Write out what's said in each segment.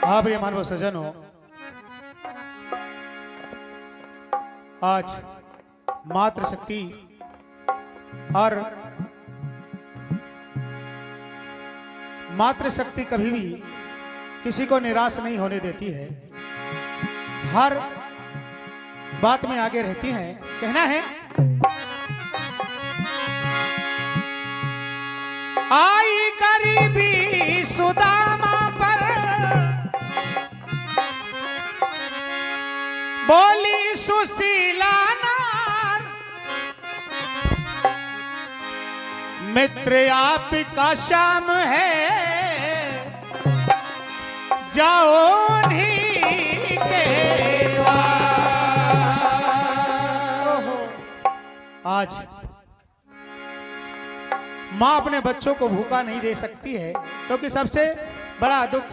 हाँ प्रिय मानव सज्जनों, आज मातृशक्ति और मातृशक्ति कभी भी किसी को निराश नहीं होने देती है, हर बात में आगे रहती है। कहना है आई गरीबी सुदामा पर बोली सुशीला नार, मित्र आपका शाम है जाओ उन्हीं के द्वार। आज मां अपने बच्चों को भूखा नहीं दे सकती है, क्योंकि सबसे बड़ा दुख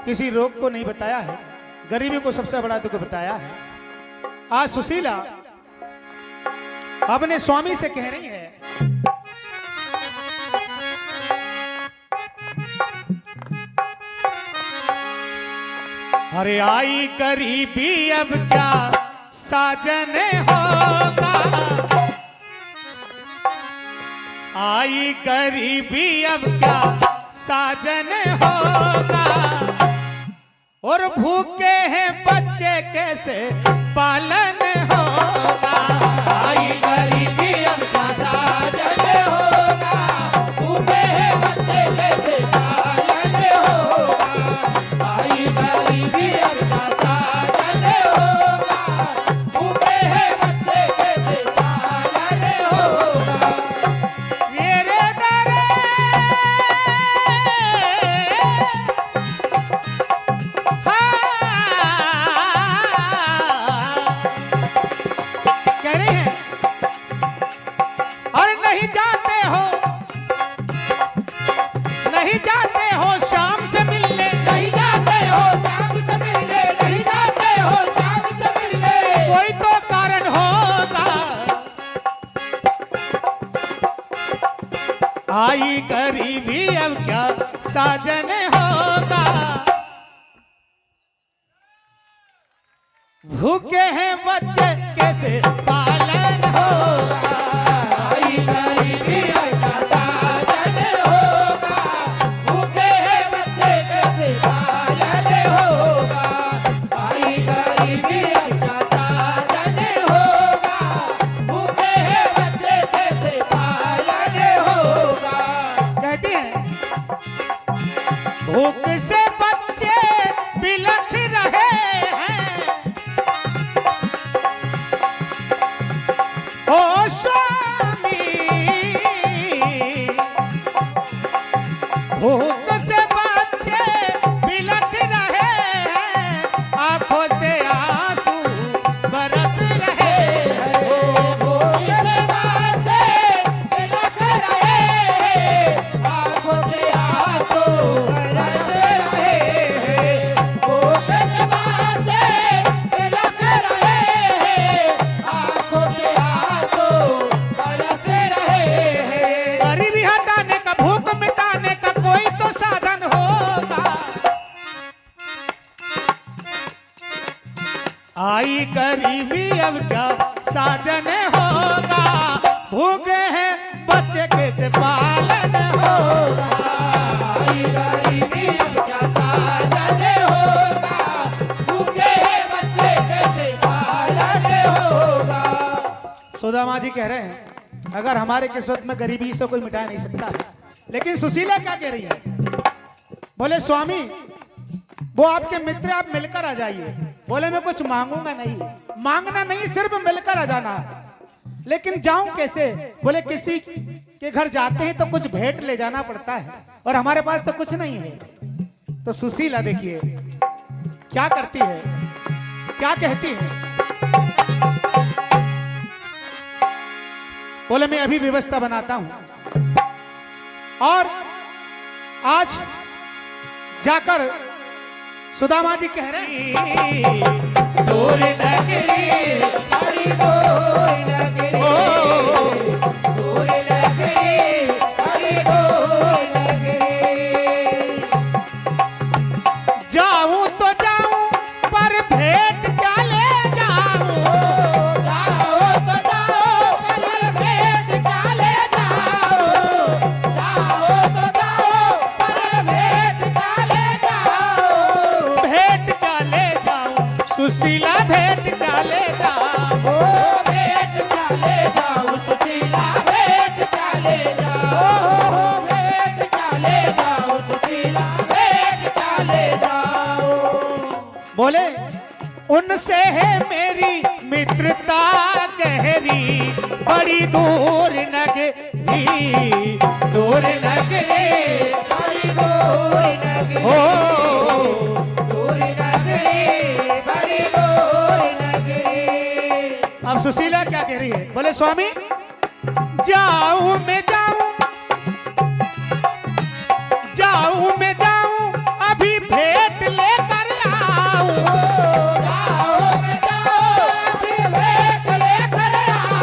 किसी रोग को नहीं बताया है, गरीबी को सबसे बड़ा दुख बताया है। आज सुशीला अपने स्वामी से कह रही है, अरे आई गरीबी अब क्या साजन होगा, आई गरीबी अब क्या साजन होगा, और भूखे हैं बच्चे कैसे पालन होगा। आई गरीबी अब क्या साजन होगा, भूखे हैं बच्चे कैसे पालन होगा। आई गरीबी अब क्या साजन होगा, भूखे हैं बच्चे कैसे पालन होगा। मेरे दरे कह रहे हैं, और नहीं जाते हो, नहीं जाते हो शाम से मिलने, नहीं जाते हो शाम से मिलने, नहीं जाते हो शाम से मिलने, कोई तो कारण होगा। आई गरीबी अब क्या साजन होगा, भूखे हैं बच्चे कैसे पालन होगा। आई गरीबी अब क्या साजन होगा, भूखे हैं बच्चे कैसे पालन होगा। आई गरीबी अब क्या साजन होगा, भूखे हैं बच्चे कैसे पालन होगा। कहती है भूख से बच्चे बिलख रहे हैं, ओ स्वामी भूख से बच्चे बिलख रहे हैं, आंखों से आंसू बरस रहे हैं। भूख से बच्चे बिलख रहे हैं, आंखों से आंसू बरस रहे हैं। भूख से बच्चे बिलख रहे हैं, आंखों से आंसू बरस रहे हैं। गरीबी हटाने का, भूख मिटाने का कोई तो साधन होगा। आई गरीबी अब क्या साधन होगा, भूखे हैं बच्चे कैसे पालन होगा। आई गरीबी अब क्या साधन होगा, भूखे हैं बच्चे कैसे पालन होगा। सुदामा जी कह रहे हैं, अगर हमारे किस्मत में गरीबी से कोई मिटा नहीं सकता, लेकिन सुशीला क्या कह रही है, बोले स्वामी वो आपके मित्र, आप मिलकर आ जाइए। बोले मैं कुछ मांगूंगा नहीं, मांगना नहीं, सिर्फ मिलकर आ जाना है। लेकिन जाऊं कैसे? बोले किसी के घर जाते हैं तो कुछ भेंट ले जाना पड़ता है, और हमारे पास तो कुछ नहीं है। तो सुशीला देखिए क्या करती है, क्या कहती है। बोले मैं अभी व्यवस्था बनाता हूं, और आज जाकर सुदामा जी कह रहे हैं दूर नगरी, बड़ी दूर नगरी, चाले जाओ सुशीला भेंट चाले जाओ भेंट चाले जाओ सुशीला भेंट चाले जाओ। बोले उनसे है मेरी मित्रता गहरी, बड़ी दूर नगरी, दूर नगरी, बड़ी दूर नगरी, हो दूर नगरी, बड़ी दूर नगरी। अब सुशीला क्या कह रही है? बोले स्वामी जाऊं मैं जाऊं, जाऊं मैं जाऊं, अभी भेंट लेकर आऊं, जाओ मैं जाओ अभी भेंट लेकर आओ,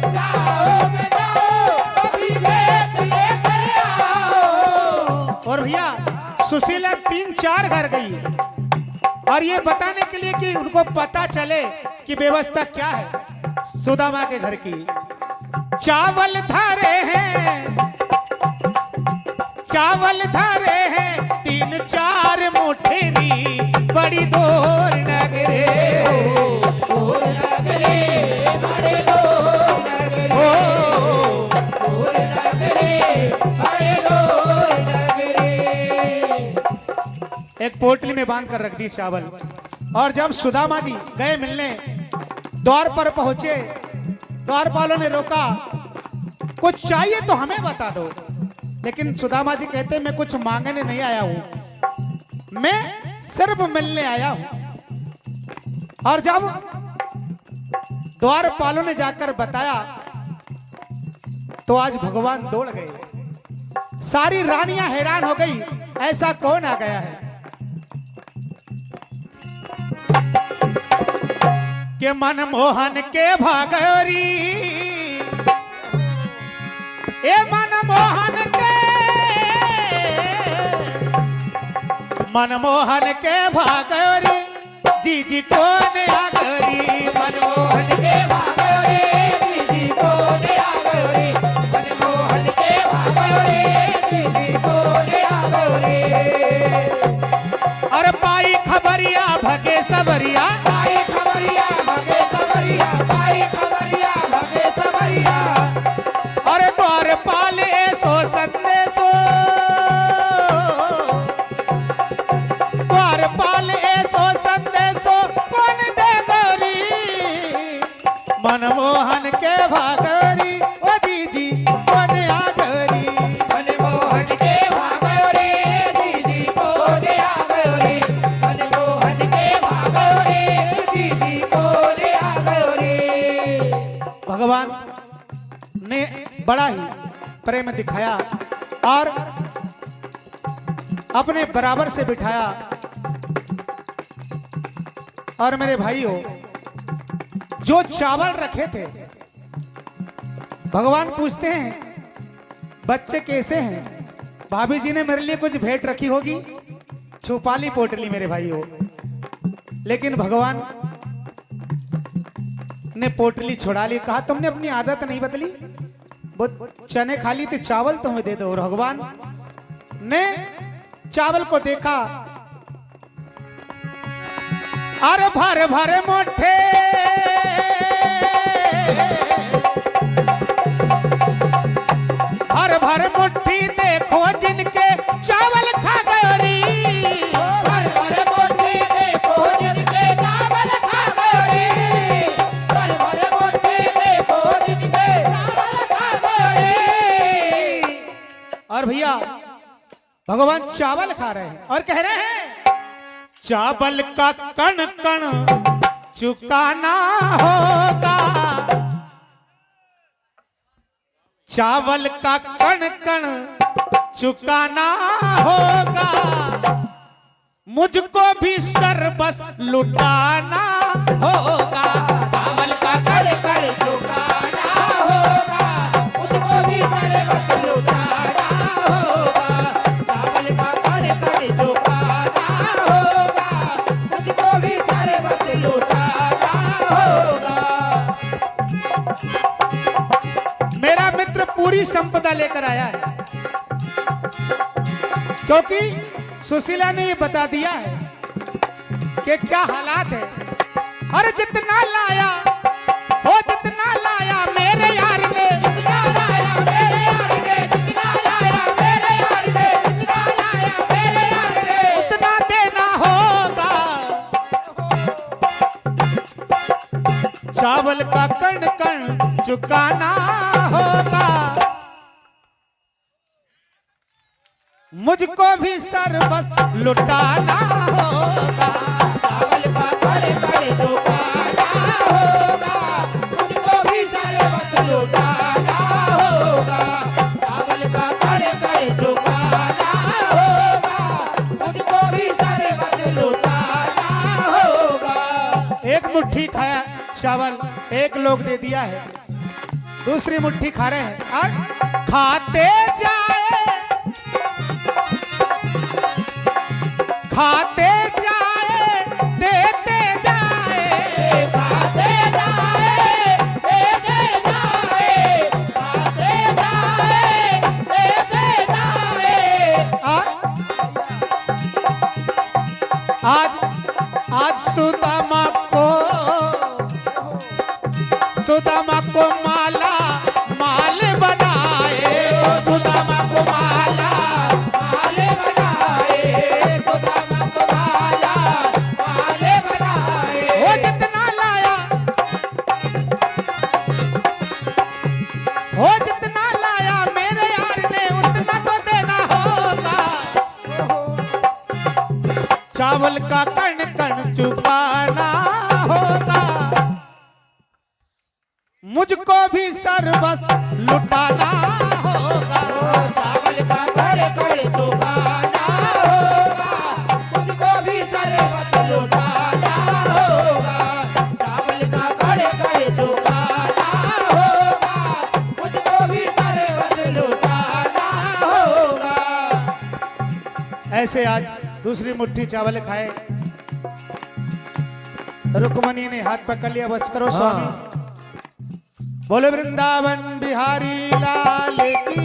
जाओ मैं जाओ अभी भेंट लेकर आओ। और भैया सुशीला 3-4 घर गई और ये बताने के लिए कि उनको पता चले कि व्यवस्था क्या है सुदामा के घर की। चावल धारे हैं, चावल धारे हैं 3-4 मुठ्ठी, बड़ी दूर नगरे, दूर नगरी, बड़ी दूर नगरी, हो दूर नगरी, बड़ी दूर नगरी। एक पोटली में बांध कर रख दी चावल। और जब सुदामा जी गए मिलने, द्वार पर पहुंचे, द्वारपालों ने रोका, कुछ चाहिए तो हमें बता दो। लेकिन सुदामा जी कहते मैं कुछ मांगने नहीं आया हूं, मैं सिर्फ मिलने आया हूं। और जब द्वारपालों ने जाकर बताया तो आज भगवान दौड़ गए। सारी रानियां हैरान हो गई, ऐसा कौन आ गया है कि मनमोहन के भागोरी, ए मनमोहन के भागोरी, जीजी कौन आ गई, मनमोहन के भागोरे दीदी कोने आ गए, मनमोहन के भागोरे दीदी कोने आ गए। और पाई खबरिया भगे सबरिया, भाई खबरिया भगे सबरिया, भाई खबरिया भगे सबरिया। और द्वारपाल सो संदेशो, द्वारपाल सो संदेशो कौन दे गौरी, मनमोहन के भागोरी, ओ दीदी कौन आ गई, मनमोहन के भागोरे दीदी कोने आ गए, मनमोहन के भागोरे दीदी कोने आ गए। भगवान ने बड़ा ही प्रेम दिखाया और अपने बराबर से बिठाया। और मेरे भाइयों, जो चावल रखे थे, भगवान पूछते हैं बच्चे कैसे हैं? भाभी जी ने मेरे लिए कुछ भेंट रखी होगी, छुपा ली पोटली मेरे भाइयों। लेकिन भगवान ने पोटली छुड़ा ली, कहा तुमने अपनी आदत नहीं बदली, वो चने खा ली थी, चावल तुम्हें दे दो। और भगवान ने चावल को देखा, अरे भर भर मोठे, भर भर मुट्ठी देखो जिनके चावल खा गई, भर भर मोटी देखो जिनके चावल खा गए, भर भर मोटी देखो जिनके चावल खा गए। और भैया भगवान चावल खा रहे हैं और कह रहे हैं चावल का कण कण चुकाना होगा, चावल का कण कण चुकाना होगा, मुझको भी सर्वस लुटाना होगा, चावल का कड़ कड़ चुकाना होगा, मुझको भी सर्वस लुटाना होगा, चावल का कड़ कड़ चुकाना होगा, मुझको भी सर्वस लुटाना होगा। मेरा मित्र पूरी संपदा लेकर आया है, क्योंकि सुशीला ने ये बता दिया है कि क्या हालात है। और जितना लाया हो, जितना कण चुकाना होगा। मुझको भी सर्वस्व लुटाना होगा। चावल का कण कण चुकाना होगा, मुझको भी सर्वस्व लुटाना होगा। चावल का कण कण चुकाना होगा, मुझको भी सर्वस्व लुटाना होगा। एक मुट्ठी खाया चावल, एक लोग दे दिया है, दूसरी मुट्ठी खा रहे हैं और खाते जाए खाते जाए देते जाए। खाते जाए देते जाए, खाते जाए देते जाए। और आज सुदामा को माला माल बनाए। सुदामा को माला माले बनाए, सुदामा को माला माले बनाए। वो जितना लाया, वो जितना लाया मेरे यार ने उतना तो देना होगा। चावल का कण कण चुकाना होगा। मुझको भी सर्वस्व लुटाना होगा। चावल का कण कण चुकाना होगा, मुझको भी सर्वस्व लुटाना होगा। चावल का कण कण चुकाना होगा, मुझको भी सर्वस्व लुटाना होगा। ऐसे आज दूसरी मुट्ठी चावल खाए, रुक्मणी ने हाथ पकड़ लिया, बच करो स्वामी। बोले वृंदावन बिहारी लाल की